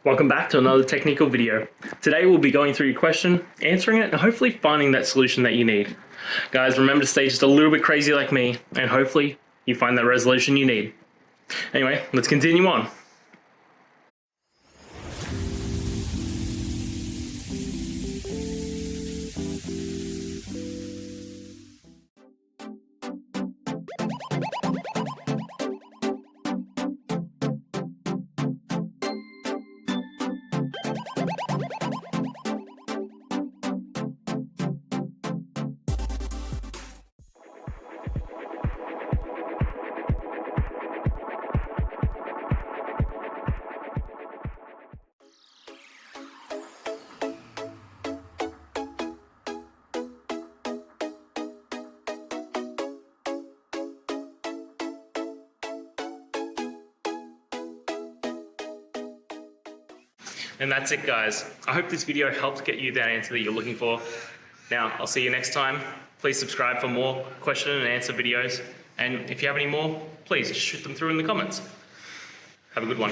Welcome back to another technical video. Today we'll be going through your question, answering it, and hopefully finding that solution that you need. Guys, remember to stay just a little bit crazy like me, and hopefully you find that resolution you need. Anyway, let's continue on. And that's it, guys. I hope this video helped get you that answer that you're looking for. Now, I'll see you next time. Please subscribe for more question and answer videos. And if you have any more, please just shoot them through in the comments. Have a good one.